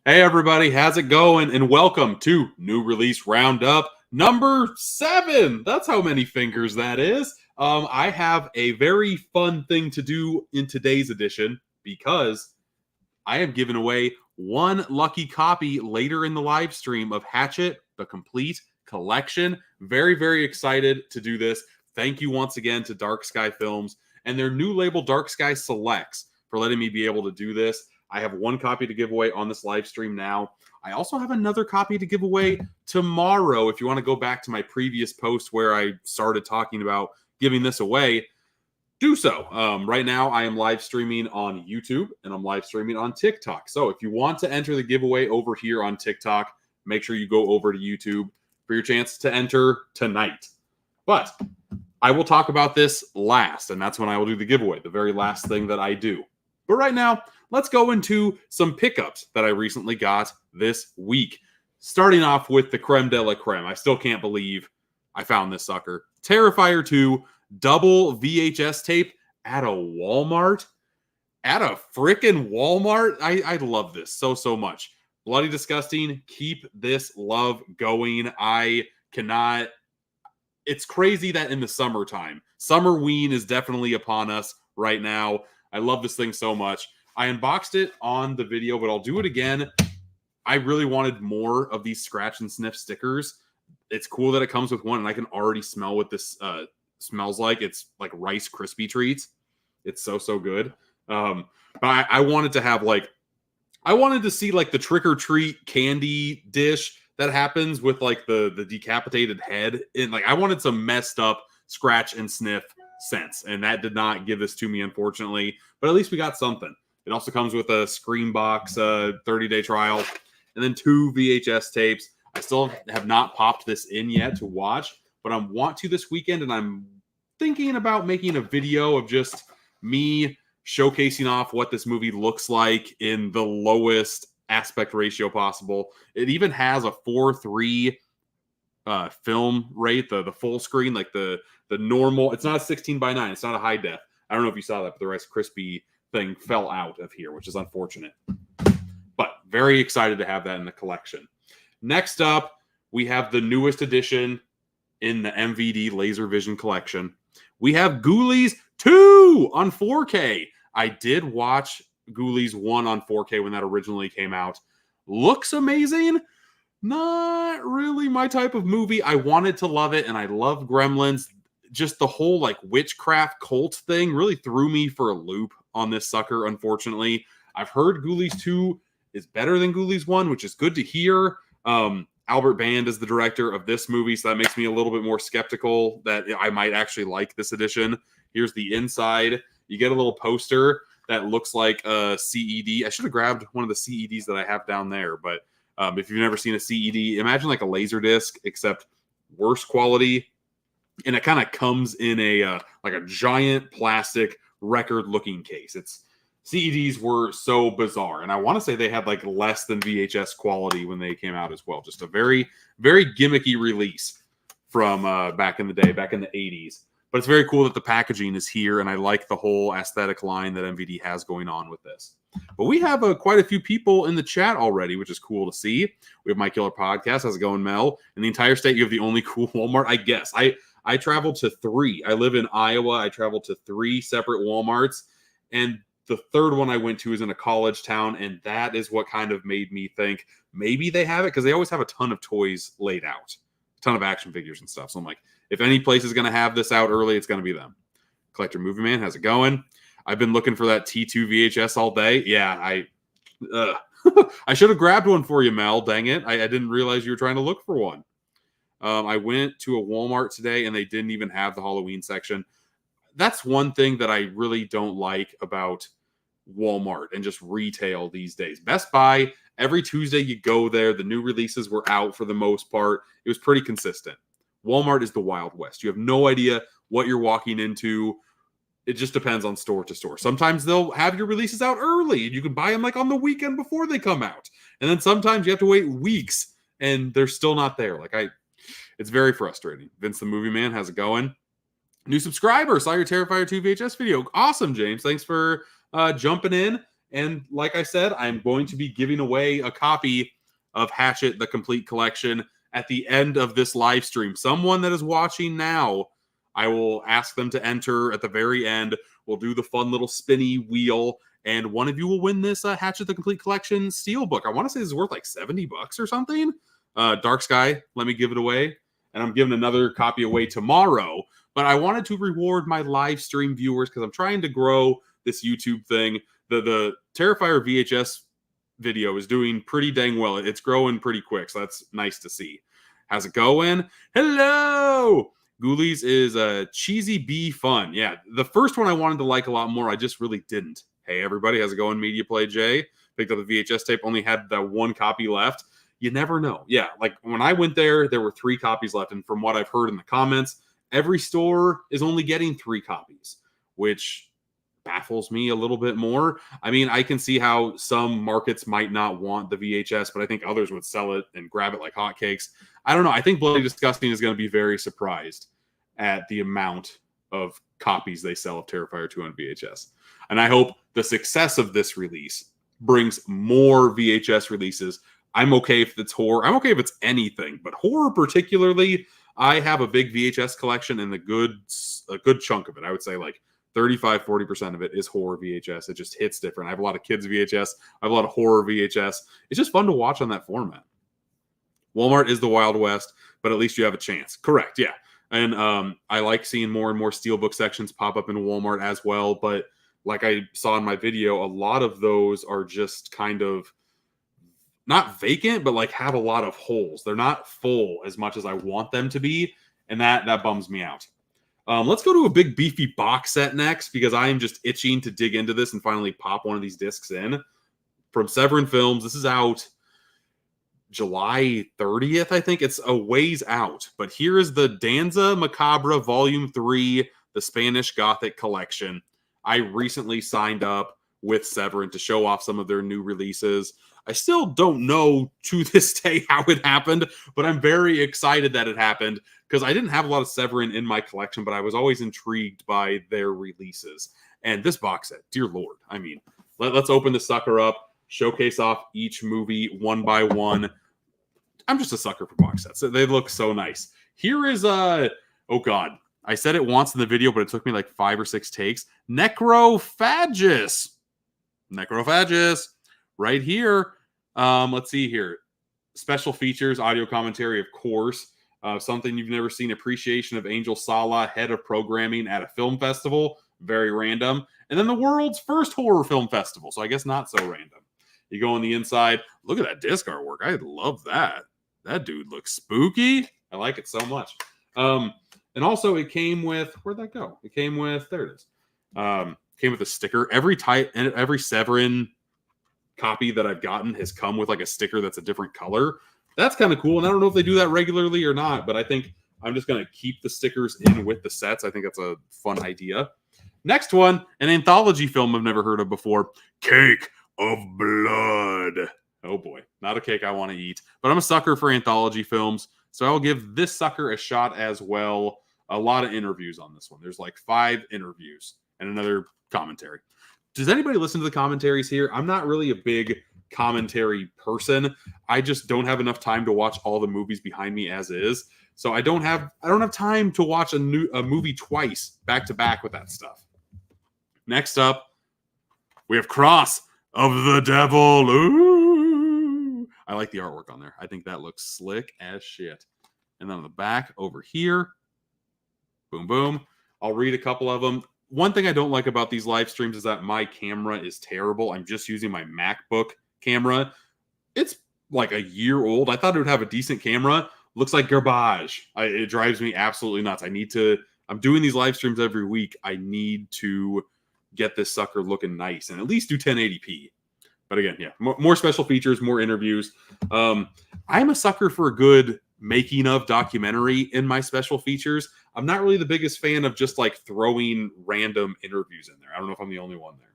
Hey everybody, how's it going? And welcome to New Release Roundup number 7. That's how many fingers that is. I have a very fun thing to do in today's edition because I am giving away one lucky copy later in the live stream of Hatchet, the complete collection. Very, very excited to do this. Thank you once again to Dark Sky Films and their new label, Dark Sky Selects, for letting me be able to do this. I have one copy to give away on this live stream now. I also have another copy to give away tomorrow. If you want to go back to my previous post where I started talking about giving this away, do so. Right now, I am live streaming on YouTube and I'm live streaming on TikTok. So if you want to enter the giveaway over here on TikTok, make sure you go over to YouTube for your chance to enter tonight. But I will talk about this last, and that's when I will do the giveaway, the very last thing that I do. But right now, let's go into some pickups that I recently got this week. Starting off with the creme de la creme. I still can't believe I found this sucker. Terrifier 2 double VHS tape at a Walmart. At a frickin' Walmart. I love this so much. Bloody Disgusting. Keep this love going. I cannot. It's crazy that in the summertime, Summerween is definitely upon us right now. I love this thing so much. I unboxed it on the video, but I'll do it again. I really wanted more of these scratch and sniff stickers. It's cool that it comes with one, and I can already smell what this smells like. It's like Rice Krispie treats. It's so good. But I wanted to have I wanted to see like the trick or treat candy dish that happens with like the decapitated head. And I wanted some messed up scratch and sniff sense, and that did not give this to me, unfortunately. But at least we got something. It also comes with a Screambox 30-day trial, and then 2 VHS tapes. I still have not popped this in yet to watch, but I want to this weekend, and I'm thinking about making a video of just me showcasing off what this movie looks like in the lowest aspect ratio possible. It even has a 4:3 film rate, the full screen, like the normal. It's not a 16:9. It's not a high def. I don't know if you saw that, but the Rice Krispie thing fell out of here, which is unfortunate. But very excited to have that in the collection. Next up, we have the newest edition in the MVD Laser Vision collection. We have Ghoulies 2 on 4K. I did watch Ghoulies 1 on 4K when that originally came out. Looks amazing. Not really my type of movie. I wanted to love it, and I love Gremlins. Just the whole witchcraft cult thing really threw me for a loop on this sucker, unfortunately. I've heard Ghoulies 2 is better than Ghoulies 1, which is good to hear. Albert Band is the director of this movie, so that makes me a little bit more skeptical that I might actually like this edition. Here's the inside. You get a little poster that looks like a CED. I should have grabbed one of the CEDs that I have down there, but if you've never seen a CED, imagine like a laser disc, except worse quality. And it kind of comes in a giant plastic record-looking case. CEDs were so bizarre, and I want to say they had less than VHS quality when they came out as well. Just a very, very gimmicky release from back in the day, back in the 80s. But it's very cool that the packaging is here, and I like the whole aesthetic line that MVD has going on with this. But we have quite a few people in the chat already, which is cool to see. We have My Killer Podcast. How's it going, Mel? In the entire state, you have the only cool Walmart, I guess. I traveled to 3. I live in Iowa. I traveled to 3 separate Walmarts, and the third one I went to is in a college town, and that is what kind of made me think maybe they have it, because they always have a ton of toys laid out, a ton of action figures and stuff. So I'm like, if any place is going to have this out early, it's going to be them. Collector Movie Man, how's it going? I've been looking for that T2 VHS all day. Yeah, I should have grabbed one for you, Mel. Dang it. I didn't realize you were trying to look for one. I went to a Walmart today, and they didn't even have the Halloween section. That's one thing that I really don't like about Walmart and just retail these days. Best Buy, every Tuesday you go there. The new releases were out for the most part. It was pretty consistent. Walmart is the Wild West. You have no idea what you're walking into. It just depends on store to store. Sometimes they'll have your releases out early, and you can buy them on the weekend before they come out. And then sometimes you have to wait weeks, and they're still not there. It's very frustrating. Vince the Movie Man, how's it going? New subscriber, saw your Terrifier 2 VHS video. Awesome, James. Thanks for jumping in And like I said, I'm going to be giving away a copy of Hatchet, the complete collection, at the end of this live stream. Someone that is watching now, I will ask them to enter at the very end. We'll do the fun little spinny wheel, and one of you will win this Hatchet, the complete collection steelbook. I want to say this is worth like $70 or something. Dark Sky, let me give it away. And I'm giving another copy away tomorrow. But I wanted to reward my live stream viewers because I'm trying to grow this YouTube thing. The Terrifier VHS video is doing pretty dang well. It's growing pretty quick, so that's nice to see. How's it going? Hello! Ghoulies is a cheesy bee fun. Yeah, the first one I wanted to like a lot more. I just really didn't. Hey, everybody, how's it going? Media Play Jay. Picked up the VHS tape, only had the one copy left. You never know. Yeah, like when I went there were 3 copies left. And from what I've heard in the comments, every store is only getting 3 copies, which baffles me a little bit more. I mean, I can see how some markets might not want the VHS, but I think others would sell it and grab it like hotcakes. I don't know. I think Bloody Disgusting is going to be very surprised at the amount of copies they sell of Terrifier 2 on VHS. And I hope the success of this release brings more VHS releases. I'm okay if it's horror. I'm okay if it's anything, but horror particularly, I have a big VHS collection, and a good chunk of it, I would say like 35-40% of it is horror VHS. It just hits different. I have a lot of kids VHS. I have a lot of horror VHS. It's just fun to watch on that format. Walmart is the Wild West, but at least you have a chance. Correct, yeah. And I like seeing more and more steelbook sections pop up in Walmart as well. But like I saw in my video, a lot of those are just kind of not vacant, but like have a lot of holes. They're not full as much as I want them to be, and that bums me out. Let's go to a big beefy box set next, because I am just itching to dig into this and finally pop one of these discs in. From Severin Films, this is out July 30th, I think. It's a ways out, but here is the Danza Macabra Volume 3, the Spanish Gothic Collection. I recently signed up with Severin to show off some of their new releases. I still don't know to this day how it happened, but I'm very excited that it happened, because I didn't have a lot of Severin in my collection, but I was always intrigued by their releases. And this box set, dear Lord, I mean, let's open this sucker up, showcase off each movie one by one. I'm just a sucker for box sets. They look so nice. Here is oh God, I said it once in the video, but it took me like 5 or 6 takes. Necrophagus right here. Let's see here. Special features, audio commentary, of course. Something you've never seen. Appreciation of Angel Sala, head of programming at a film festival. Very random. And then the world's first horror film festival. So I guess not so random. You go on the inside. Look at that disc artwork. I love that. That dude looks spooky. I like it so much. And also it came with, where'd that go? It came with, there it is. Came with a sticker. Every Severin copy that I've gotten has come with like a sticker that's a different color. That's kind of cool. And I don't know if they do that regularly or not, but I think I'm just going to keep the stickers in with the sets. I think that's a fun idea. Next one, an anthology film I've never heard of before. Cake of Blood. Oh boy, not a cake I want to eat, but I'm a sucker for anthology films, so I'll give this sucker a shot as well. A lot of interviews on this one. There's like 5 interviews and another commentary. Does anybody listen to the commentaries here? I'm not really a big commentary person. I just don't have enough time to watch all the movies behind me as is. So I don't have time to watch a movie twice back to back with that stuff. Next up, we have Cross of the Devil. Ooh. I like the artwork on there. I think that looks slick as shit. And then on the back over here, boom, boom. I'll read a couple of them. One thing I don't like about these live streams is that my camera is terrible. I'm just using my MacBook camera. It's like a year old. I thought it would have a decent camera. Looks like garbage. It drives me absolutely nuts. I'm doing these live streams every week. I need to get this sucker looking nice and at least do 1080p. But again, yeah, more special features, more interviews. I'm a sucker for a good making of documentary in my special features. I'm not really the biggest fan of just like throwing random interviews in there. I don't know if I'm the only one there.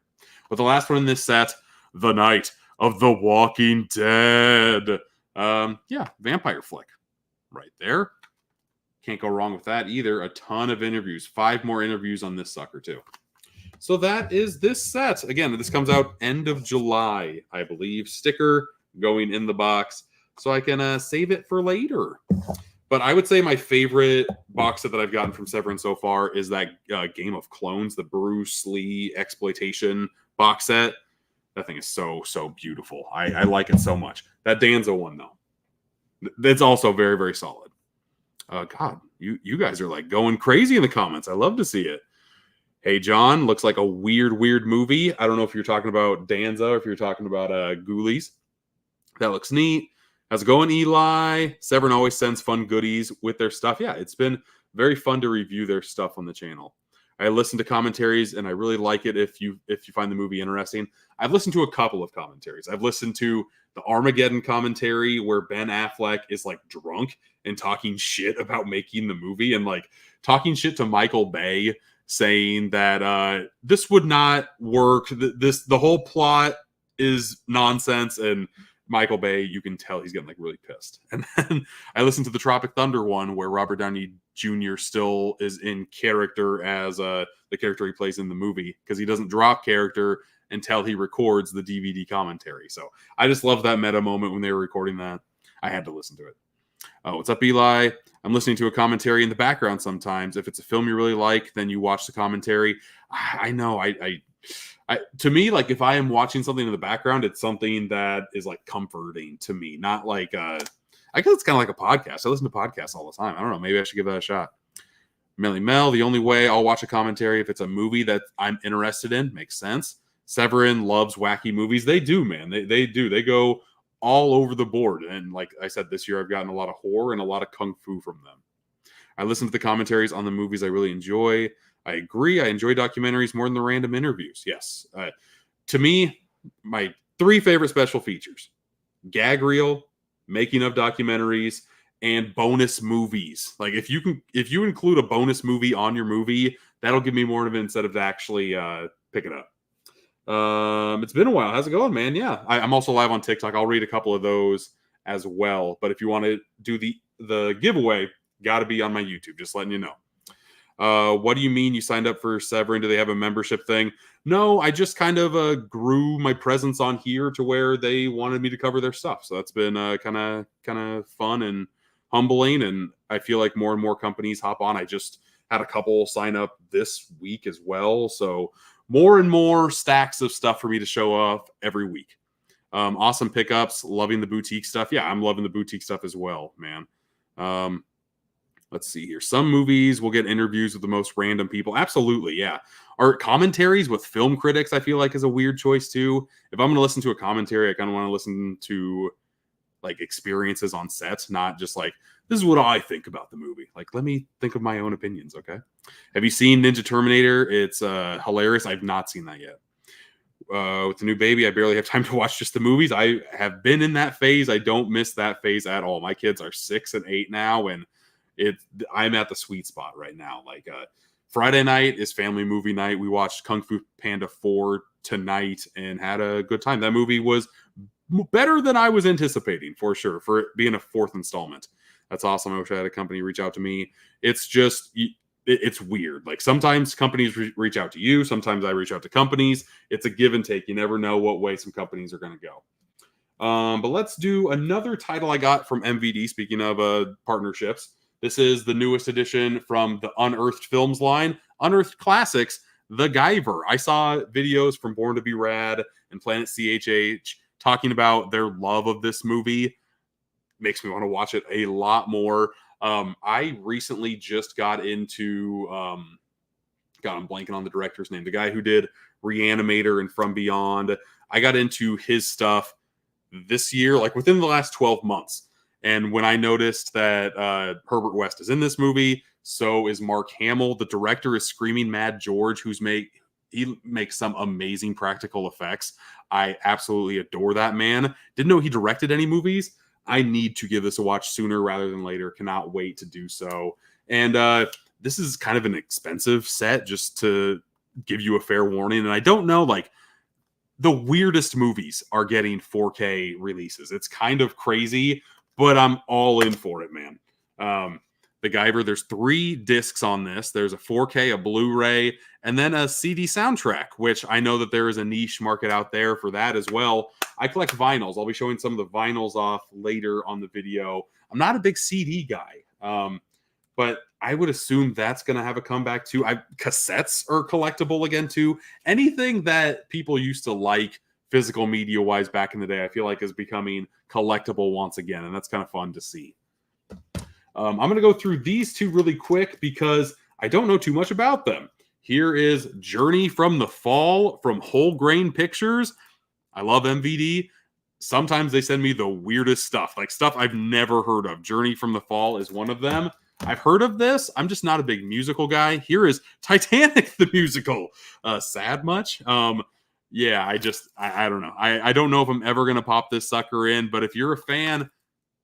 But the last one in this set, The Night of the Walking Dead. Yeah, vampire flick right there. Can't go wrong with that either. A ton of interviews. 5 more interviews on this sucker too. So that is this set. Again, this comes out end of July, I believe. Sticker going in the box so I can save it for later. But I would say my favorite box set that I've gotten from Severin so far is that Game of Clones, the Bruce Lee exploitation box set. That thing is so beautiful. I like it so much. That Danza one though, that's also very, very solid. God, you guys are like going crazy in the comments. I love to see it. Hey John, looks like a weird movie. I don't know if you're talking about Danza or if you're talking about Ghoulies. That looks neat. How's it going, Eli? Severin always sends fun goodies with their stuff. Yeah, it's been very fun to review their stuff on the channel. I listen to commentaries, and I really like it if you find the movie interesting. I've listened to a couple of commentaries. I've listened to the Armageddon commentary where Ben Affleck is like drunk and talking shit about making the movie and like talking shit to Michael Bay, saying that this would not work. The whole plot is nonsense, and Michael Bay, you can tell he's getting like really pissed. And then I listened to the Tropic Thunder one where Robert Downey Jr. still is in character as the character he plays in the movie because he doesn't drop character until he records the DVD commentary. So I just love that meta moment when they were recording that. I had to listen to it. Oh, what's up, Eli? I'm listening to a commentary in the background sometimes. If it's a film you really like, then you watch the commentary. I know. To me, like if I am watching something in the background, it's something that is like comforting to me, not like I guess it's kind of like a podcast. I listen to podcasts all the time. I don't know. Maybe I should give that a shot. Melly Mel, the only way I'll watch a commentary if it's a movie that I'm interested in. Makes sense. Severin loves wacky movies. They do, man. They do. They go all over the board. And like I said, this year I've gotten a lot of horror and a lot of kung fu from them. I listen to the commentaries on the movies I really enjoy. I agree. I enjoy documentaries more than the random interviews. Yes. To me, my 3 favorite special features: gag reel, making of documentaries, and bonus movies. Like if you include a bonus movie on your movie, that'll give me more of an incentive to actually pick it up. It's been a while. How's it going, man? Yeah. I'm also live on TikTok. I'll read a couple of those as well. But if you want to do the giveaway, got to be on my YouTube. Just letting you know. What do you mean you signed up for Severin? Do they have a membership thing? No, I just kind of grew my presence on here to where they wanted me to cover their stuff. So that's been kind of fun and humbling. And I feel like more and more companies hop on. I just had a couple sign up this week as well. So more and more stacks of stuff for me to show off every week. Awesome pickups. Loving the boutique stuff. Yeah, I'm loving the boutique stuff as well, man. Let's see here. Some movies will get interviews with the most random people. Absolutely, yeah. Or commentaries with film critics, I feel like, is a weird choice too. If I'm going to listen to a commentary, I kind of want to listen to like experiences on sets, not just like, this is what I think about the movie. Like, let me think of my own opinions, okay? Have you seen Ninja Terminator? It's hilarious. I've not seen that yet. With the new baby, I barely have time to watch just the movies. I have been in that phase. I don't miss that phase at all. My kids are 6 and 8 now, and I'm at the sweet spot right now. Like Friday night is family movie night. We watched Kung Fu Panda 4 tonight and had a good time. That movie was better than I was anticipating, for sure, for it being a 4th installment. That's awesome. I wish I had a company reach out to me. It's just, it's weird. Like sometimes companies reach out to you. Sometimes I reach out to companies. It's a give and take. You never know what way some companies are going to go. But let's do another title I got from MVD. Speaking of partnerships, this is the newest edition from the Unearthed Films line, Unearthed Classics, The Guyver. I saw videos from Born to Be Rad and Planet CHH talking about their love of this movie. Makes me want to watch it a lot more. I recently just got into, I'm blanking on the director's name, the guy who did Reanimator and From Beyond. I got into his stuff this year, like within the last 12 months. And when I noticed that Herbert West is in this movie, so is Mark Hamill. The director is Screaming Mad George, he makes some amazing practical effects. I absolutely adore that man. Didn't know he directed any movies. I need to give this a watch sooner rather than later. Cannot wait to do so. And this is kind of an expensive set, just to give you a fair warning. And I don't know, like, the weirdest movies are getting 4K releases. It's kind of crazy, but I'm all in for it, man. the Guyver. There's 3 discs on this. There's a 4K, a Blu-ray, and then a CD soundtrack, which I know that there is a niche market out there for that as well. I collect vinyls. I'll be showing some of the vinyls off later on the video. I'm not a big CD guy, but I would assume that's going to have a comeback too. Cassettes are collectible again too. Anything that people used to like physical media wise back in the day, I feel like is becoming collectible once again, and that's kind of fun to see. I'm going to go through these 2 really quick because I don't know too much about them. Here is Journey from the Fall from Whole Grain Pictures. I love MVD. Sometimes they send me the weirdest stuff, like stuff I've never heard of. Journey from the Fall is one of them. I've heard of this. I'm just not a big musical guy. Here is Titanic the musical. Sad much? Yeah, I don't know. I don't know if I'm ever going to pop this sucker in, but if you're a fan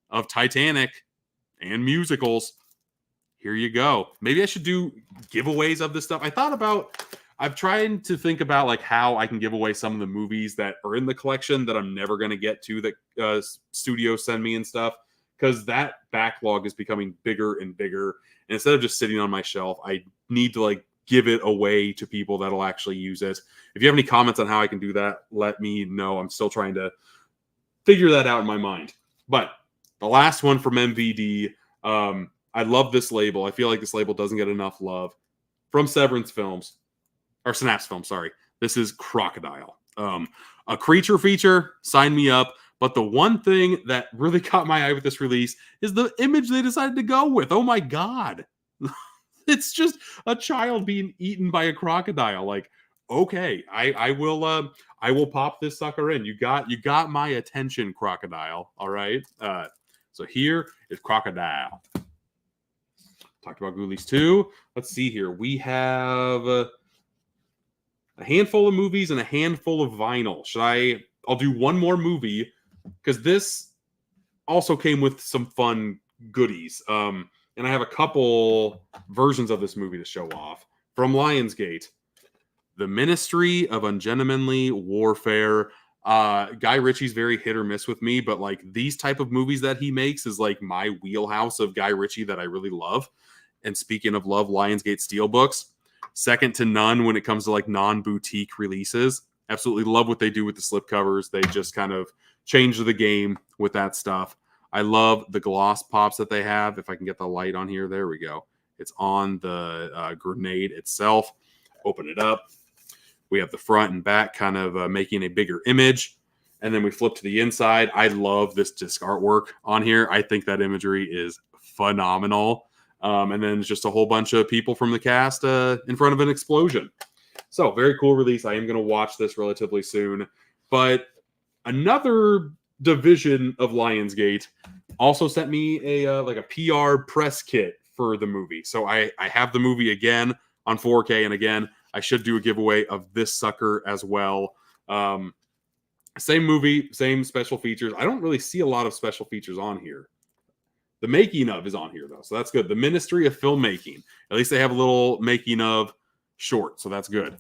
of Titanic and musicals, here you go. Maybe I should do giveaways of this stuff. I've tried to think about like how I can give away some of the movies that are in the collection that I'm never going to get to, that studios send me and stuff, because that backlog is becoming bigger and bigger. And instead of just sitting on my shelf, I need to like give it away to people that'll actually use it. If you have any comments on how I can do that, let me know. I'm still trying to figure that out in my mind. But the last one from MVD, I love this label. I feel like this label doesn't get enough love. From Severin's films, or Synapse Films, sorry. This is Crocodile. A creature feature, sign me up. But the one thing that really caught my eye with this release is the image they decided to go with. Oh my God. It's just a child being eaten by a crocodile. Like, okay, I will pop this sucker in. You got my attention, Crocodile. All right. So here is Crocodile. Talked about Ghoulies 2. Let's see here. We have a handful of movies and a handful of vinyl. I'll do one more movie because this also came with some fun goodies. And I have a couple versions of this movie to show off. From Lionsgate, The Ministry of Ungentlemanly Warfare. Guy Ritchie's very hit or miss with me, but like these type of movies that he makes is like my wheelhouse of Guy Ritchie that I really love. And speaking of love, Lionsgate Steelbooks, second to none when it comes to like non-boutique releases. Absolutely love what they do with the slipcovers. They just kind of change the game with that stuff. I love the gloss pops that they have. If I can get the light on here, there we go. It's on the grenade itself. Open it up. We have the front and back kind of making a bigger image. And then we flip to the inside. I love this disc artwork on here. I think that imagery is phenomenal. And then it's just a whole bunch of people from the cast in front of an explosion. So very cool release. I am going to watch this relatively soon. But another division of Lionsgate also sent me a PR press kit for the movie. So I have the movie again on 4K, and again I should do a giveaway of this sucker as well. Same movie, same special features. I don't really see a lot of special features on here. The making of is on here though, so that's good. The Ministry of Filmmaking. At least they have a little making of short, so that's good.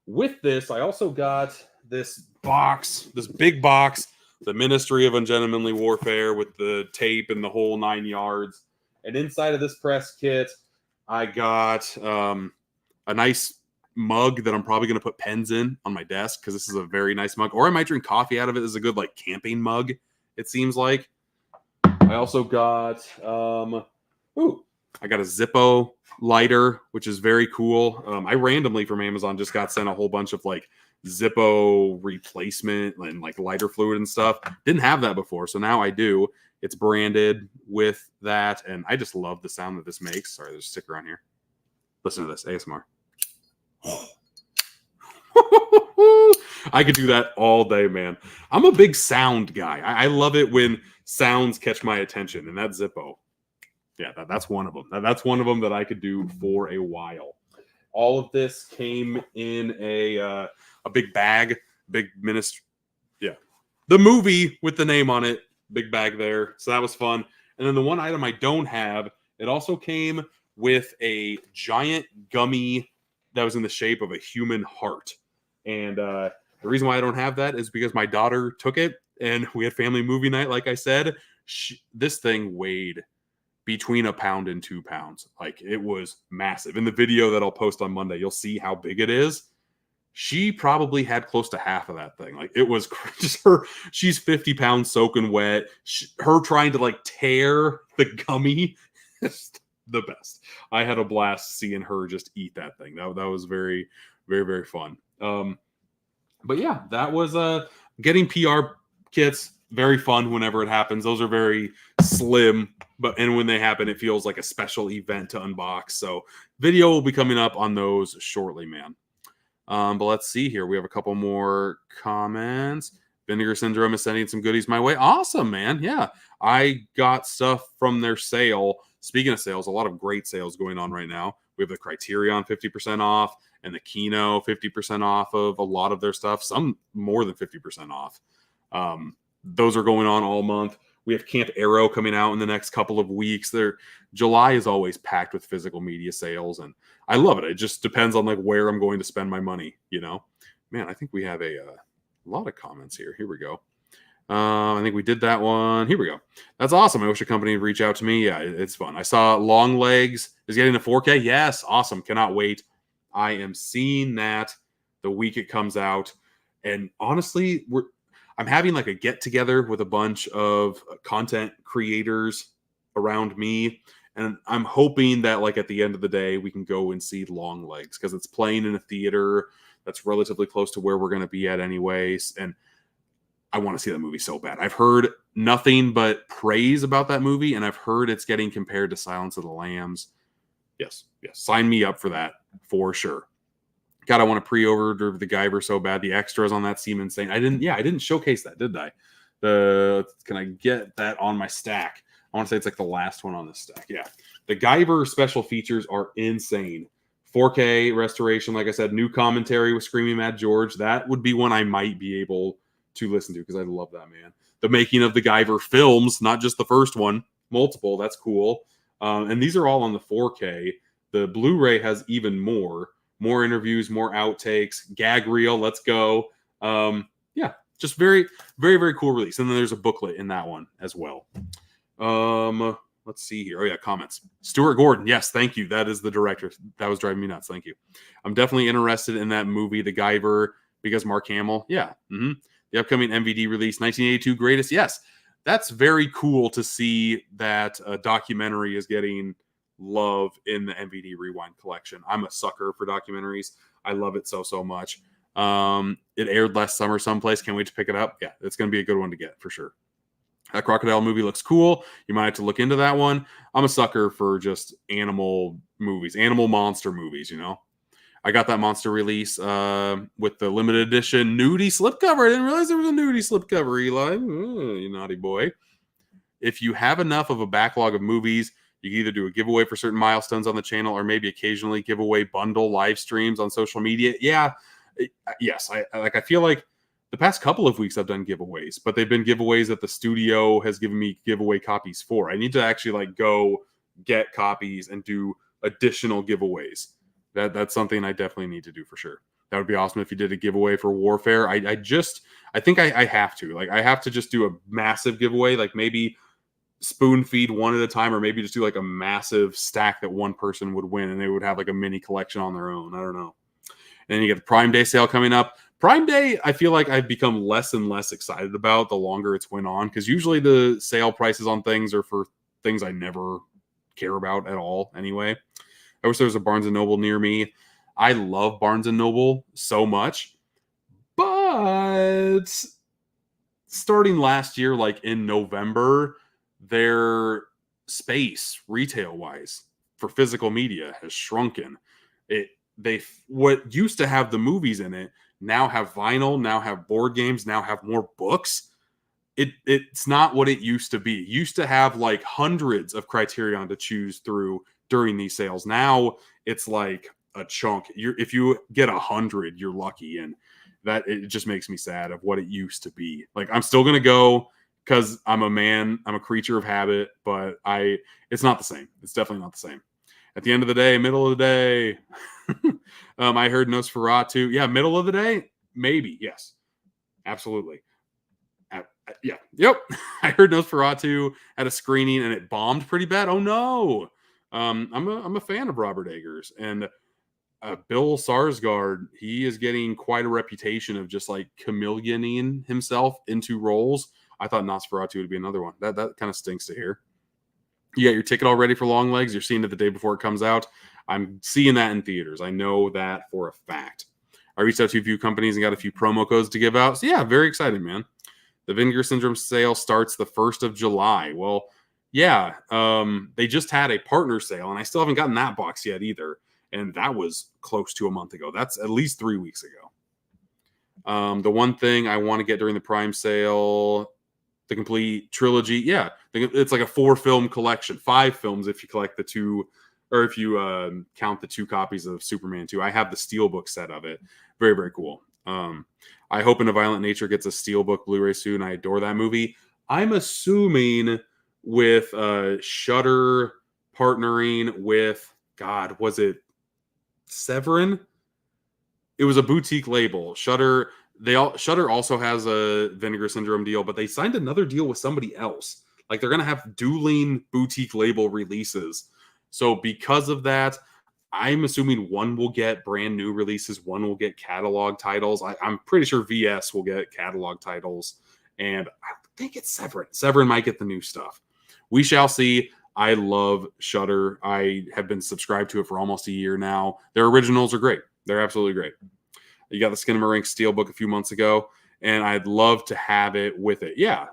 With this, I also got this box, this big box, The Ministry of Ungentlemanly Warfare, with the tape and the whole 9 yards. And inside of this press kit, I got a nice mug that I'm probably going to put pens in on my desk because this is a very nice mug. Or I might drink coffee out of it. This is a good like camping mug, it seems like. I also got I got a Zippo lighter, which is very cool. I randomly from Amazon just got sent a whole bunch of like Zippo replacement and like lighter fluid and stuff. Didn't have that before, so now I do. It's branded with that, and I just love the sound that this makes. Sorry, there's a sticker on here. Listen to this ASMR. I could do that all day, man. I'm a big sound guy. I love it when sounds catch my attention, and that Zippo, yeah, that's one of them. That's one of them that I could do for a while. All of this came in a big bag, big ministry. Yeah, the movie with the name on it, big bag there. So that was fun. And then the one item I don't have, it also came with a giant gummy that was in the shape of a human heart. And the reason why I don't have that is because my daughter took it and we had family movie night. Like I said, this thing weighed between £1 and £2. Like, it was massive. In the video that I'll post on Monday, you'll see how big it is. She probably had close to half of that thing. Like, it was just her. She's 50 pounds soaking wet. Her trying to like tear the gummy. The best. I had a blast seeing her just eat that thing. That was very, very, very fun. But yeah, that was getting PR kits. Very fun whenever it happens. Those are very slim, and when they happen, it feels like a special event to unbox. So video will be coming up on those shortly, man. But let's see here. We have a couple more comments. Vinegar Syndrome is sending some goodies my way. Awesome, man. Yeah, I got stuff from their sale. Speaking of sales, a lot of great sales going on right now. We have the Criterion 50% off and the Kino 50% off of a lot of their stuff. Some more than 50% off. Those are going on all month. We have Camp Arrow coming out in the next couple of weeks. July is always packed with physical media sales, and I love it. It just depends on like where I'm going to spend my money, you know? Man, I think we have a lot of comments here. Here we go. I think we did that one. Here we go. That's awesome. I wish a company would reach out to me. Yeah, it's fun. I saw Long Legs is getting a 4K. Yes, awesome. Cannot wait. I am seeing that the week it comes out. And honestly, I'm having like a get together with a bunch of content creators around me. And I'm hoping that like at the end of the day, we can go and see Long Legs because it's playing in a theater that's relatively close to where we're going to be at anyways. And I want to see that movie so bad. I've heard nothing but praise about that movie, and I've heard it's getting compared to Silence of the Lambs. Yes. Sign me up for that for sure. God, I want to pre-order the Guyver so bad. The extras on that seem insane. I didn't showcase that, did I? Can I get that on my stack? I want to say it's like the last one on this stack. Yeah. The Guyver special features are insane. 4K restoration, like I said, new commentary with Screaming Mad George. That would be one I might be able to listen to because I love that, man. The making of the Guyver films, not just the first one, multiple. That's cool. And these are all on the 4K. The Blu-ray has even more interviews, more outtakes, gag reel. Let's go. Yeah, just very, very, very cool release. And then there's a booklet in that one as well. Let's see here. Oh yeah, comments. Stuart Gordon. Yes, thank you. That is the director. That was driving me nuts. Thank you. I'm definitely interested in that movie, The Guyver, because Mark Hamill. Yeah. The upcoming MVD release, 1982 Greatest. Yes, that's very cool to see that a documentary is getting love in the MVD Rewind collection. I'm a sucker for documentaries. I love it so much. It aired last summer someplace. Can't wait to pick it up. Yeah, it's going to be a good one to get for sure. That crocodile movie looks cool. You might have to look into that one. I'm a sucker for just animal movies, animal monster movies, you know. I got that monster release with the limited edition nudie slipcover. I didn't realize there was a nudie slipcover, Eli. You naughty boy. If you have enough of a backlog of movies, you can either do a giveaway for certain milestones on the channel or maybe occasionally give away bundle live streams on social media. Yeah, yes. I feel like the past couple of weeks I've done giveaways, but they've been giveaways that the studio has given me giveaway copies for. I need to actually like go get copies and do additional giveaways. That's something I definitely need to do for sure. That would be awesome if you did a giveaway for Warfare. I think I have to. Like, I have to just do a massive giveaway, like maybe spoon feed one at a time, or maybe just do like a massive stack that one person would win and they would have like a mini collection on their own. I don't know. And then you get the Prime Day sale coming up. Prime Day, I feel like I've become less and less excited about the longer it's went on, because usually the sale prices on things are for things I never care about at all anyway. I wish there was a Barnes & Noble near me. I love Barnes & Noble so much. But starting last year, like in November, their space retail-wise for physical media has shrunken. What used to have the movies in it now have vinyl, now have board games, now have more books. It's not what it used to be. It used to have like hundreds of Criterion to choose through during these sales. Now it's like a chunk. If you get 100, you're lucky, and that it just makes me sad of what it used to be. Like, I'm still gonna go because I'm a man, I'm a creature of habit, but it's not the same. It's definitely not the same. At the end of the day, middle of the day, I heard Nosferatu. Yeah, middle of the day, maybe. Yes, absolutely. Yeah. Yep. I heard Nosferatu at a screening and it bombed pretty bad. Oh no. I'm a fan of Robert Eggers, and Bill Sarsgaard, he is getting quite a reputation of just like chameleoning himself into roles. I thought Nosferatu would be another one. That kind of stinks to hear. You got your ticket all ready for Long Legs. You're seeing it the day before it comes out. I'm seeing that in theaters. I know that for a fact. I reached out to a few companies and got a few promo codes to give out. So yeah, very excited, man. The Vinegar Syndrome sale starts the 1st of July. Well, yeah, they just had a partner sale, and I still haven't gotten that box yet either. And that was close to a month ago. That's at least 3 weeks ago. The one thing I want to get during the Prime sale, the complete trilogy, yeah, it's like a 4-film collection, 5 films if you collect the 2, or if you count the 2 copies of Superman 2. I have the Steelbook set of it. Very, very cool. I hope In a Violent Nature gets a Steelbook Blu-ray soon. I adore that movie. I'm assuming with Shudder partnering with, God, was it Severin? It was a boutique label. Shudder also has a Vinegar Syndrome deal, but they signed another deal with somebody else. Like they're gonna have dueling boutique label releases. So because of that, I'm assuming one will get brand new releases, one will get catalog titles. I'm pretty sure VS will get catalog titles, and I think it's Severin. Severin might get the new stuff. We shall see. I love Shudder. I have been subscribed to it for almost a year now. Their originals are great. They're absolutely great. You got the Skinamarink Steelbook a few months ago, and I'd love to have it with it. Yeah.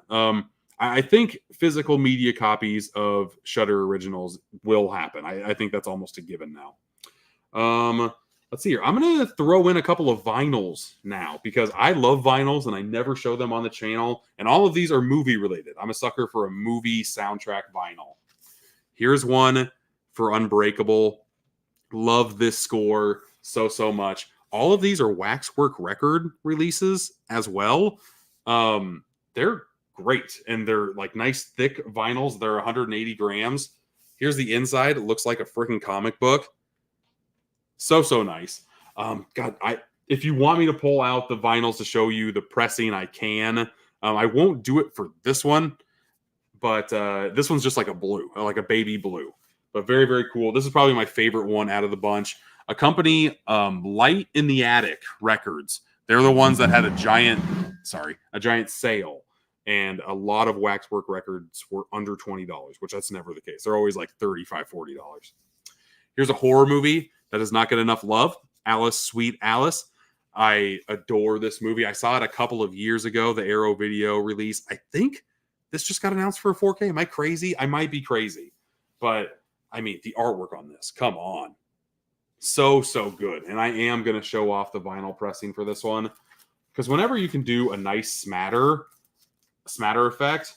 I think physical media copies of Shudder originals will happen. I think that's almost a given now. Let's see here. I'm going to throw in a couple of vinyls now because I love vinyls and I never show them on the channel. And all of these are movie related. I'm a sucker for a movie soundtrack vinyl. Here's one for Unbreakable. Love this score so much. All of these are Waxwork record releases as well. They're great. And they're like nice thick vinyls. They're 180 grams. Here's the inside. It looks like a freaking comic book. So nice. God, if you want me to pull out the vinyls to show you the pressing, I can. I won't do it for this one, but this one's just like a blue, like a baby blue. But very, very cool. This is probably my favorite one out of the bunch. A company, Light in the Attic Records. They're the ones that had a giant sale. And a lot of Waxwork records were under $20, which that's never the case. They're always like $35, $40. Here's a horror movie that does not get enough love. Alice, Sweet Alice. I adore this movie. I saw it a couple of years ago, the Arrow Video release. I think this just got announced for a 4K. Am I crazy? I might be crazy. But, I mean, the artwork on this, come on. So good. And I am going to show off the vinyl pressing for this one. Because whenever you can do a nice smatter effect,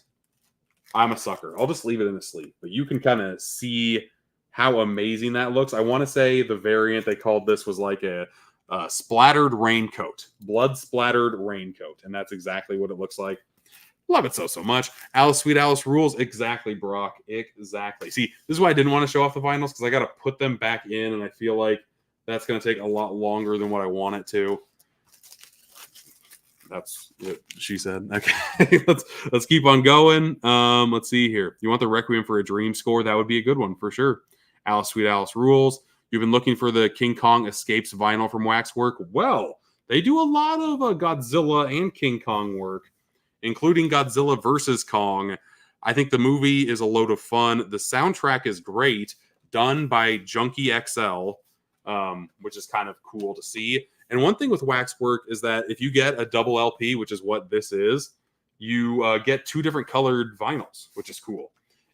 I'm a sucker. I'll just leave it in the sleeve. But you can kind of see how amazing that looks. I want to say the variant they called this was like a splattered raincoat, blood splattered raincoat, and that's exactly what it looks like. Love it so much. Alice, Sweet Alice rules. Exactly, Brock. Exactly. See, this is why I didn't want to show off the vinyls because I got to put them back in, and I feel like that's going to take a lot longer than what I want it to. That's what she said. Okay, let's keep on going. Let's see here. You want the Requiem for a Dream score? That would be a good one for sure. Alice, Sweet Alice rules. You've been looking for the King Kong Escapes vinyl from Waxwork. Well, they do a lot of Godzilla and King Kong work, including Godzilla versus Kong. I think the movie is a load of fun. The soundtrack is great, done by Junkie XL, which is kind of cool to see. And one thing with Waxwork is that if you get a double LP, which is what this is, you get 2 different colored vinyls, which is cool.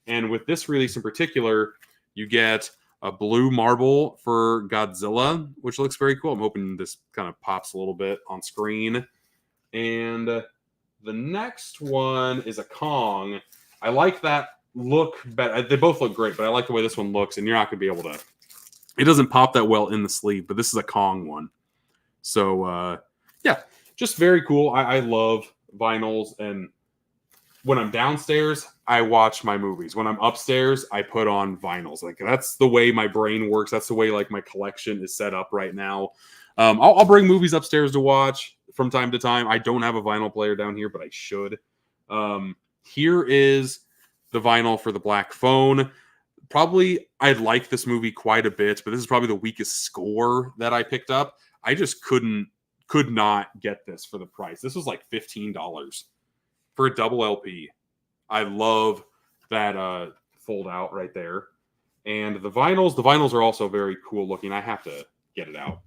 And with this release in particular, you get a blue marble for Godzilla, which looks very cool. I'm hoping this kind of pops a little bit on screen. And the next one is a Kong. I like that look better. They both look great, but I like the way this one looks, and you're not going to be able to... It doesn't pop that well in the sleeve, but this is a Kong one. So, yeah, just very cool. I love vinyls, and when I'm downstairs, I watch my movies. When I'm upstairs, I put on vinyls. Like, that's the way my brain works. That's the way, like, my collection is set up right now. I'll bring movies upstairs to watch from time to time. I don't have a vinyl player down here, but I should. Here is the vinyl for The Black Phone. Probably, I like this movie quite a bit, but this is probably the weakest score that I picked up. I just could not get this for the price. This was like $15 for a double LP. I love that fold out right there. And the vinyls are also very cool looking. I have to get it out.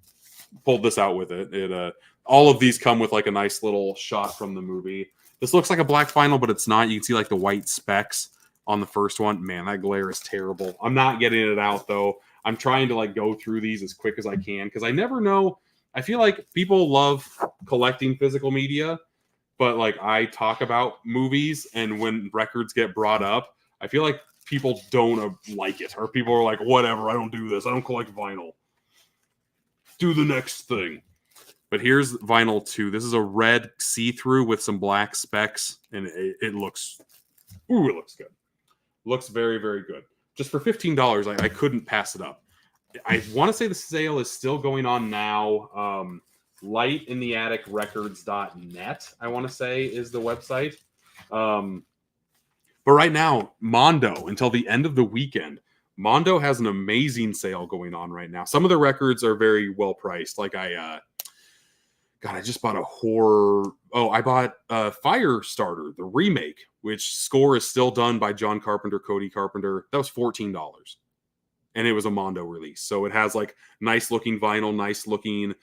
Pulled this out with it. All of these come with like a nice little shot from the movie. This looks like a black vinyl, but it's not. You can see like the white specks on the first one. Man, that glare is terrible. I'm not getting it out though. I'm trying to like go through these as quick as I can because I never know. I feel like people love collecting physical media, but like I talk about movies, and when records get brought up, I feel like people don't like it, or people are like, whatever, I don't do this. I don't collect vinyl. Do the next thing. But here's vinyl 2. This is a red see-through with some black specks, and it looks good. Looks very, very good. Just for $15, I couldn't pass it up. I want to say the sale is still going on now. Lightintheatticrecords.net, I want to say, is the website. But right now, Mondo, until the end of the weekend, Mondo has an amazing sale going on right now. Some of the records are very well priced. Like I just bought a horror. Oh, I bought Firestarter, the remake, which score is still done by John Carpenter, Cody Carpenter. That was $14. And it was a Mondo release. So it has like nice looking vinyl, nice looking,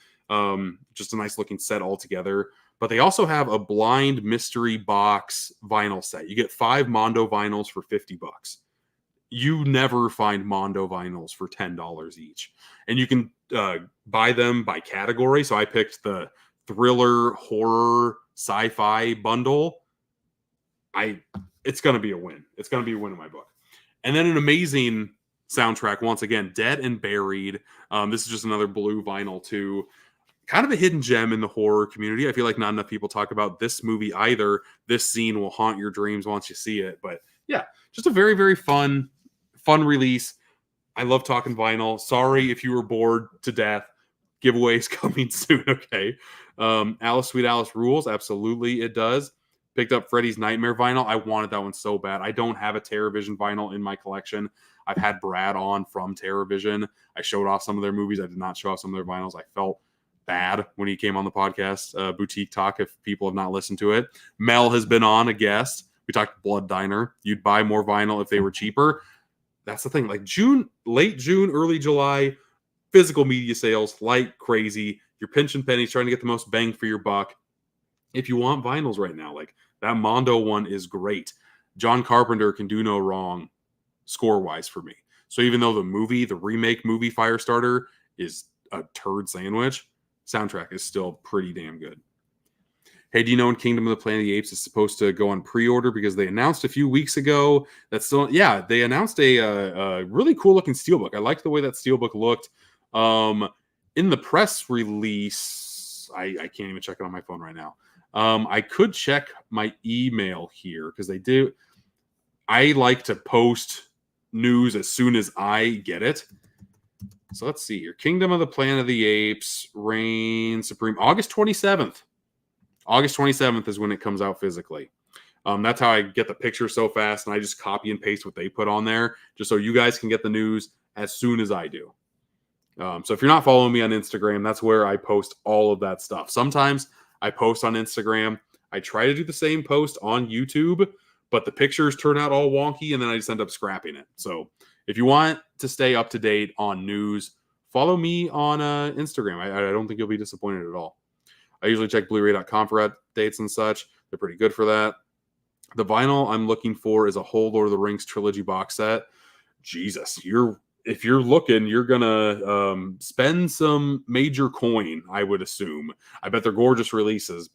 just a nice looking set altogether. But they also have a blind mystery box vinyl set. You get 5 Mondo vinyls for $50. You never find Mondo vinyls for $10 each. And you can buy them by category. So I picked the thriller, horror, sci-fi bundle. It's going to be a win. It's going to be a win in my book. And then an amazing soundtrack, once again, Dead and Buried. This is just another blue vinyl too. Kind of a hidden gem in the horror community. I feel like not enough people talk about this movie either. This scene will haunt your dreams once you see it. But yeah, just a very, very fun release. I love talking vinyl. Sorry if you were bored to death. Giveaways coming soon, okay? Alice Sweet Alice rules. Absolutely, it does. Picked up Freddy's Nightmare vinyl. I wanted that one so bad. I don't have a TerrorVision vinyl in my collection. I've had Brad on from TerrorVision. I showed off some of their movies. I did not show off some of their vinyls. I felt bad when he came on the podcast, Boutique Talk, if people have not listened to it. Mel has been on, a guest. We talked Blood Diner. You'd buy more vinyl if they were cheaper. That's the thing. Like late June, early July, physical media sales like crazy. You're pinching pennies, trying to get the most bang for your buck. If you want vinyls right now, like that Mondo one is great. John Carpenter can do no wrong score-wise for me. So even though the remake movie Firestarter is a turd sandwich, soundtrack is still pretty damn good. Hey, do you know when Kingdom of the Planet of the Apes is supposed to go on pre-order? Because they announced a few weeks ago they announced a really cool looking steelbook. I liked the way that steelbook looked. In the press release, I can't even check it on my phone right now. I could check my email here because they do. I like to post news as soon as I get it. So let's see here. Kingdom of the Planet of the Apes, Reign Supreme, August 27th. August 27th is when it comes out physically. That's how I get the picture so fast, and I just copy and paste what they put on there, just so you guys can get the news as soon as I do. So if you're not following me on Instagram, that's where I post all of that stuff. Sometimes I post on Instagram. I try to do the same post on YouTube, but the pictures turn out all wonky, and then I just end up scrapping it. So if you want to stay up to date on news, follow me on Instagram. I don't think you'll be disappointed at all. I usually check Blu-ray.com for updates and such. They're pretty good for that. The vinyl I'm looking for is a whole Lord of the Rings trilogy box set. Jesus, if you're looking, you're gonna spend some major coin, I would assume. I bet they're gorgeous releases,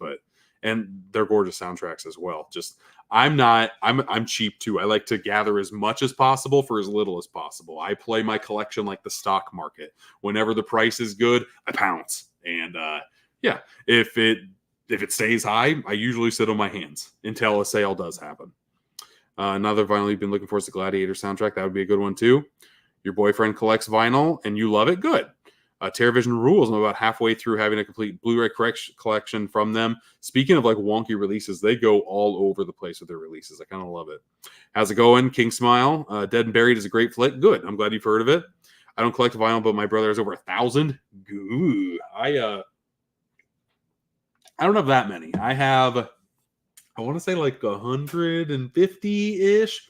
and they're gorgeous soundtracks as well. Just I'm cheap too. I like to gather as much as possible for as little as possible. I play my collection like the stock market. Whenever the price is good, I pounce. And yeah, if it stays high, I usually sit on my hands until a sale does happen. Another vinyl you've been looking for is the Gladiator soundtrack. That would be a good one too. Your boyfriend collects vinyl and you love it. Good. TerraVision rules. I'm about halfway through having a complete Blu-ray collection from them. Speaking of like wonky releases, they go all over the place with their releases. I kind of love it. How's it going? King Smile. Dead and Buried is a great flick. Good. I'm glad you've heard of it. I don't collect vinyl, but my brother has over 1,000. Ooh, I don't have that many. I want to say like 150-ish,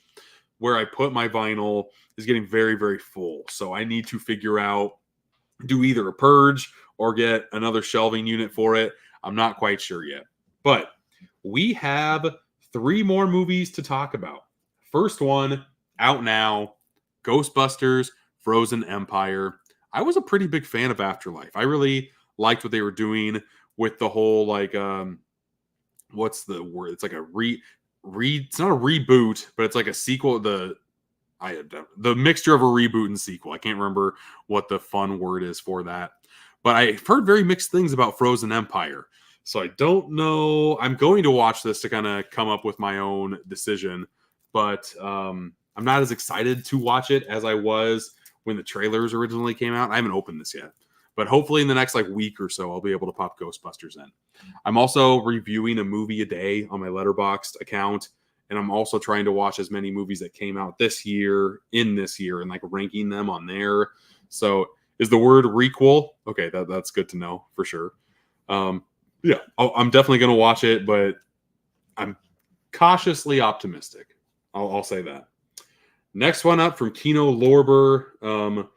where I put my vinyl is getting very, very full. So I need to figure out, do either a purge or get another shelving unit for it. I'm not quite sure yet. But we have 3 more movies to talk about. First one, out now, Ghostbusters Frozen Empire. I was a pretty big fan of Afterlife. I really liked what they were doing with the whole, like, what's the word? It's like a it's not a reboot, but it's like a sequel. The mixture of a reboot and sequel. I can't remember what the fun word is for that. But I've heard very mixed things about Frozen Empire. So I don't know. I'm going to watch this to kind of come up with my own decision. But I'm not as excited to watch it as I was when the trailers originally came out. I haven't opened this yet. But hopefully in the next week or so, I'll be able to pop Ghostbusters in. I'm also reviewing a movie a day on my Letterboxd account. And I'm also trying to watch as many movies that came out this year, and like ranking them on there. So is the word requel? Okay, that's good to know for sure. Yeah, I'm definitely going to watch it, but I'm cautiously optimistic. I'll say that. Next one up from Kino Lorber,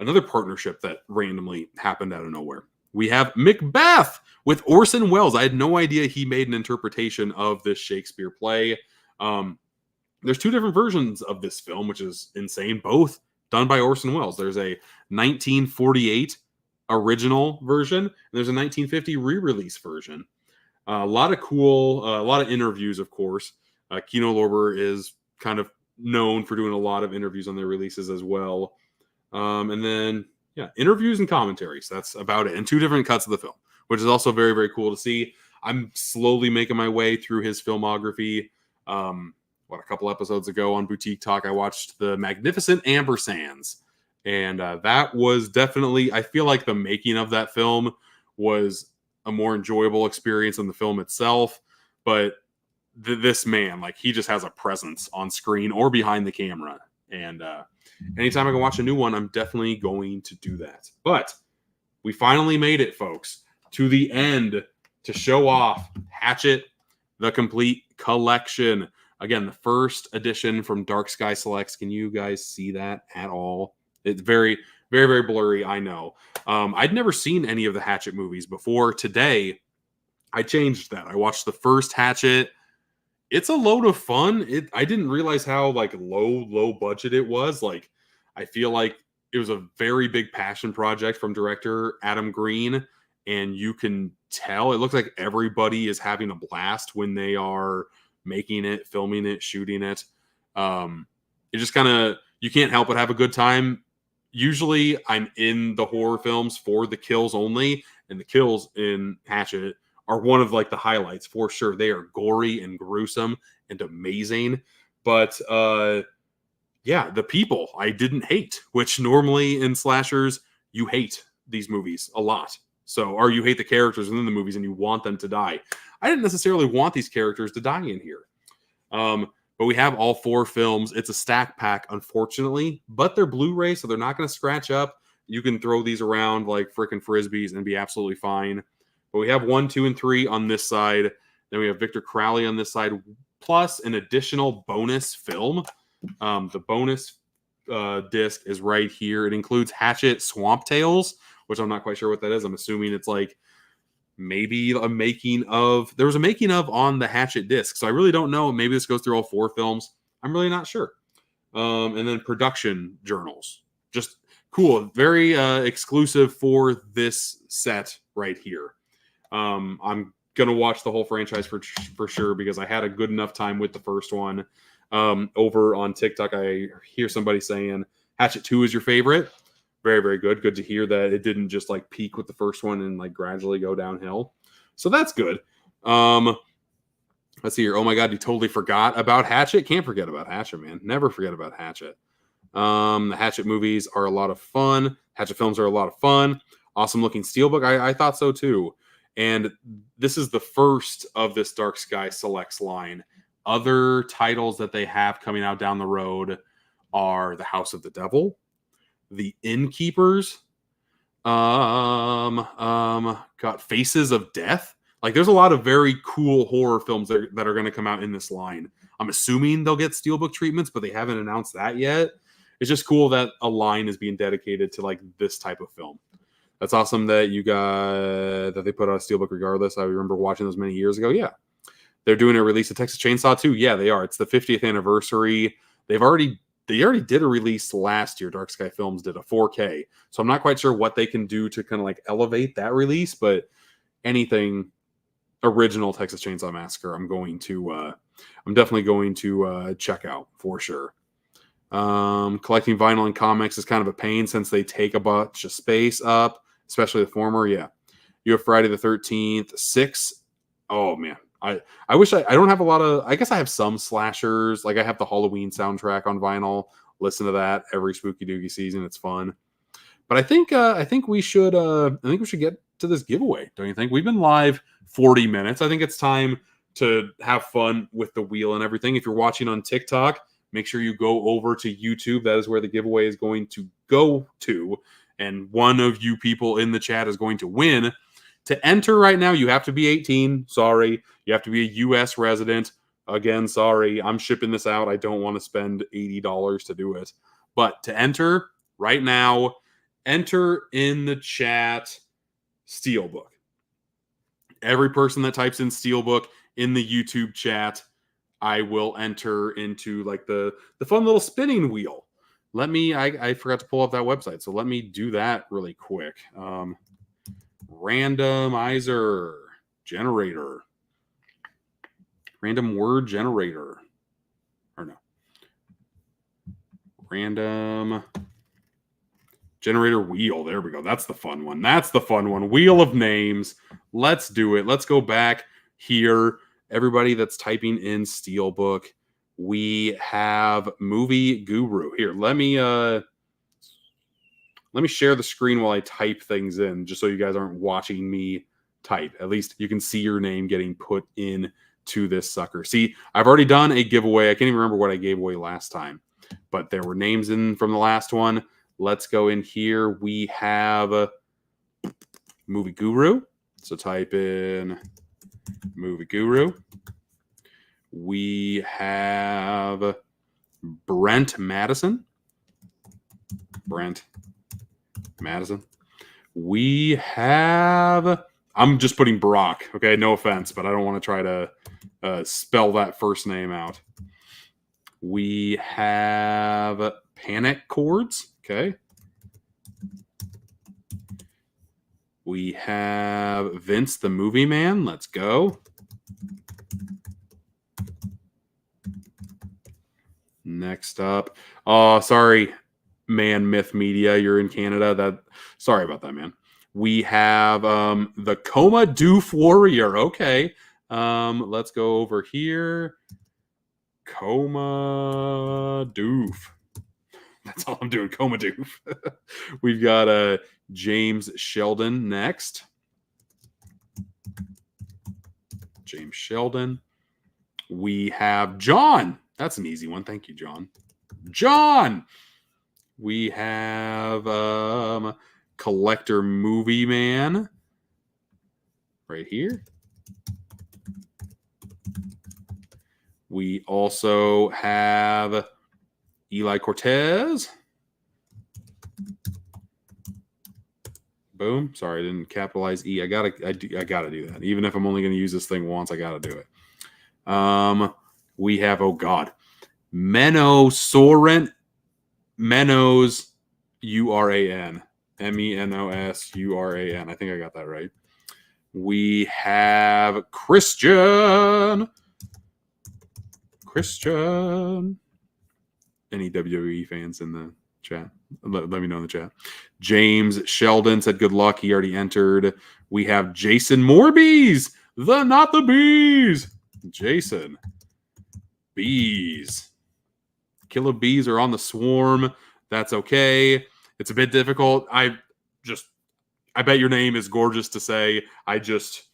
another partnership that randomly happened out of nowhere. We have Macbeth with Orson Welles. I had no idea he made an interpretation of this Shakespeare play. There's 2 different versions of this film, which is insane. Both done by Orson Welles. There's a 1948 original version, and there's a 1950 re-release version. A lot of interviews, of course. Kino Lorber is kind of known for doing a lot of interviews on their releases as well. And then, interviews and commentaries. That's about it. And 2 different cuts of the film, which is also very, very cool to see. I'm slowly making my way through his filmography. A couple episodes ago on Boutique Talk, I watched The Magnificent Ambersands. And that was definitely, I feel like the making of that film was a more enjoyable experience than the film itself. But this man, like, he just has a presence on screen or behind the camera. And anytime I can watch a new one, I'm definitely going to do that. But we finally made it, folks, to the end to show off Hatchet, the complete collection. Again, the first edition from Dark Sky Selects. Can you guys see that at all? It's very, very, very blurry, I know. I'd never seen any of the Hatchet movies before. Today, I changed that. I watched the first Hatchet. It's a load of fun. I didn't realize how low budget it was. Like, I feel like it was a very big passion project from director Adam Green, and you can tell it looks like everybody is having a blast when they are making it, filming it, shooting it. It just kind of, you can't help but have a good time. Usually I'm in the horror films for the kills only, and the kills in Hatchet are one of the highlights for sure. They are gory and gruesome and amazing. But the people I didn't hate, which normally in slashers, you hate these movies a lot. So, or you hate the characters within the movies and you want them to die. I didn't necessarily want these characters to die in here. But we have all 4 films. It's a stack pack, unfortunately, but they're Blu-ray, so they're not going to scratch up. You can throw these around like frickin' Frisbees and be absolutely fine. But we have 1, 2, and 3 on this side. Then we have Victor Crowley on this side, plus an additional bonus film. The bonus disc is right here. It includes Hatchet Swamp Tales, which I'm not quite sure what that is. I'm assuming it's maybe a making of. There was a making of on the Hatchet disc, so I really don't know. Maybe this goes through all 4 films. I'm really not sure. And then production journals. Just cool. Very exclusive for this set right here. I'm going to watch the whole franchise for sure because I had a good enough time with the first one. Over on TikTok, I hear somebody saying Hatchet 2 is your favorite. Very, very good. Good to hear that it didn't just peak with the first one and gradually go downhill. So that's good. Let's see here. Oh my God, you totally forgot about Hatchet? Can't forget about Hatchet, man. Never forget about Hatchet. The Hatchet movies are a lot of fun. Hatchet films are a lot of fun. Awesome looking steelbook. I thought so too. And this is the first of this Dark Sky Selects line. Other titles that they have coming out down the road are The House of the Devil, The Innkeepers, got Faces of Death. Like, there's a lot of very cool horror films that are going to come out in this line. I'm assuming they'll get steelbook treatments, but they haven't announced that yet. It's just cool that a line is being dedicated to like this type of film. That's awesome that you got that they put out a steelbook regardless. I remember watching those many years ago. Yeah. They're doing a release of Texas Chainsaw 2. Yeah, they are. It's the 50th anniversary. They already did a release last year. Dark Sky Films did a 4K. So I'm not quite sure what they can do to kind of like elevate that release, but anything original Texas Chainsaw Massacre, I'm definitely going to check out for sure. Collecting vinyl and comics is kind of a pain since they take a bunch of space up, especially the former. Yeah. You have Friday the 13th, 6. Oh man. I wish I don't have a lot of, I guess I have some slashers. Like I have the Halloween soundtrack on vinyl. Listen to that every spooky doogie season. It's fun. But I think we should get to this giveaway. Don't you think? We've been live 40 minutes. I think it's time to have fun with the wheel and everything. If you're watching on TikTok, make sure you go over to YouTube. That is where the giveaway is going to go to. And one of you people in the chat is going to win. To enter right now, you have to be 18. Sorry. You have to be a U.S. resident. Again, sorry. I'm shipping this out. I don't want to spend $80 to do it. But to enter right now, enter in the chat Steelbook. Every person that types in Steelbook in the YouTube chat, I will enter into like the fun little spinning wheel. I forgot to pull up that website. So let me do that really quick. Randomizer generator. Random word generator. Or no. Random generator wheel. There we go. That's the fun one. Wheel of names. Let's do it. Let's go back here. Everybody that's typing in Steelbook, we have Movie Guru. Here, let me share the screen while I type things in, just so you guys aren't watching me type. At least you can see your name getting put in to this sucker. See, I've already done a giveaway. I can't even remember what I gave away last time, but there were names in from the last one. Let's go in here. We have Movie Guru. So type in Movie Guru. We have Brent Madison. We have, I'm just putting Brock. Okay, no offense, but I don't want to try to spell that first name out. We have Panic Chords. Okay. We have Vince the Movie Man. Let's go. Next up. Oh, sorry, Man Myth Media. You're in Canada. Sorry about that, man. We have the Coma Doof Warrior. Okay. Let's go over here. Coma Doof. That's all I'm doing. Coma Doof. We've got James Sheldon next. James Sheldon. We have John. That's an easy one. Thank you, John. John. We have Collector Movie Man right here. We also have Eli Cortez. Boom. Sorry, I didn't capitalize E. I gotta do that. Even if I'm only going to use this thing once, I gotta do it. We have, oh God, Menosuran. Menos Uran. Menosuran. I think I got that right. We have Christian. Any WWE fans in the chat? Let me know in the chat. James Sheldon said good luck. He already entered. We have Jason Morbies. Not the Bees. Jason. Bees. killer bees are on the swarm. That's okay. It's a bit difficult. I bet your name is gorgeous to say. I just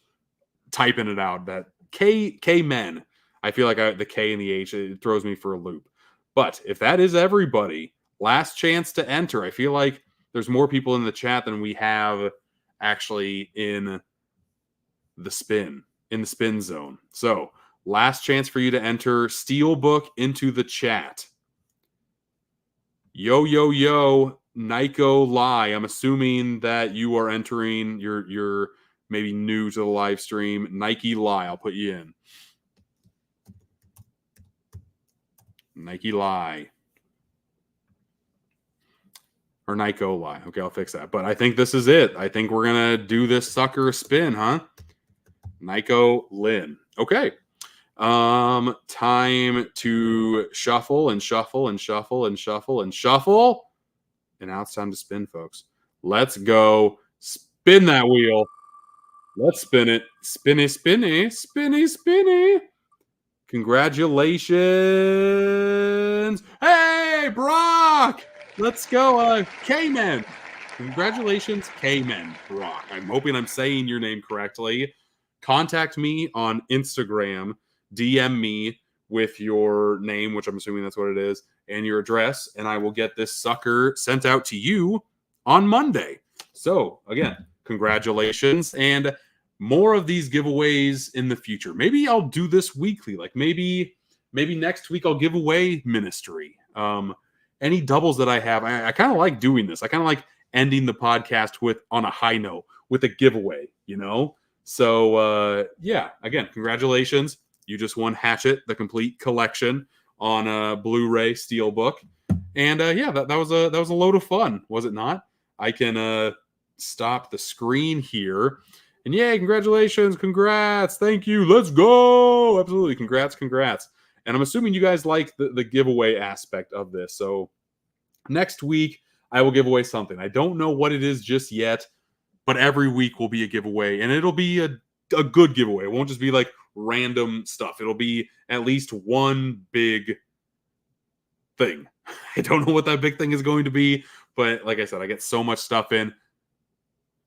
typing it out. That K men. I feel like the K and the H, it throws me for a loop. But if that is everybody, last chance to enter. I feel like there's more people in the chat than we have actually in the spin zone. So last chance for you to enter Steelbook into the chat. Yo, Nico Lie. I'm assuming that you are entering. You're maybe new to the live stream. Nike Lie. I'll put you in. Nike Lie. Or Nico Lie. Okay, I'll fix that. But I think this is it. I think we're going to do this sucker a spin, huh? Nico Lin. Okay. Time to shuffle and shuffle and shuffle and shuffle and shuffle. And now it's time to spin, folks. Let's go. Spin that wheel. Let's spin it. Spinny, spinny, spinny, spinny. Congratulations. Hey, Brock. Let's go. K-Men. Congratulations, K-Men, Brock. I'm hoping I'm saying your name correctly. Contact me on Instagram. DM me with your name, which I'm assuming that's what it is, and your address, and I will get this sucker sent out to you on Monday. So, again, congratulations, and more of these giveaways in the future. Maybe I'll do this weekly. Like maybe next week I'll give away Ministry. Any doubles that I have, I kind of like doing this. I kind of like ending the podcast on a high note with a giveaway, you know? So, yeah, again, congratulations. You just won Hatchet, the complete collection on a Blu-ray Steelbook. And, yeah, that was a load of fun, was it not? I can stop the screen here. And, yay, congratulations, congrats, thank you, let's go. Absolutely, congrats. And I'm assuming you guys like the giveaway aspect of this. So next week, I will give away something. I don't know what it is just yet, but every week will be a giveaway. And it'll be a good giveaway. It won't just be like random stuff. It'll be at least one big thing. I don't know what that big thing is going to be, but like I said, I get so much stuff in.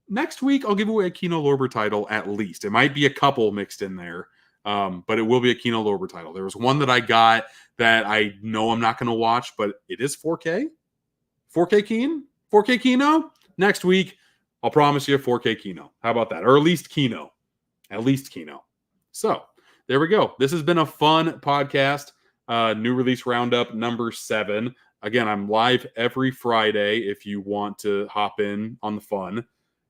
Next week, I'll give away a Kino Lorber title at least. It might be a couple mixed in there. But it will be a Kino Lorber title. There was one that I got that I know I'm not going to watch, but it is 4K. 4K Kino. Next week, I'll promise you a 4K Kino. How about that? Or at least Kino. So, there we go. This has been a fun podcast. New release roundup number 7. Again, I'm live every Friday if you want to hop in on the fun.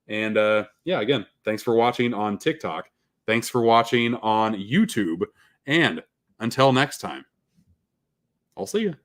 And yeah, again, thanks for watching on TikTok. Thanks for watching on YouTube. And until next time, I'll see you.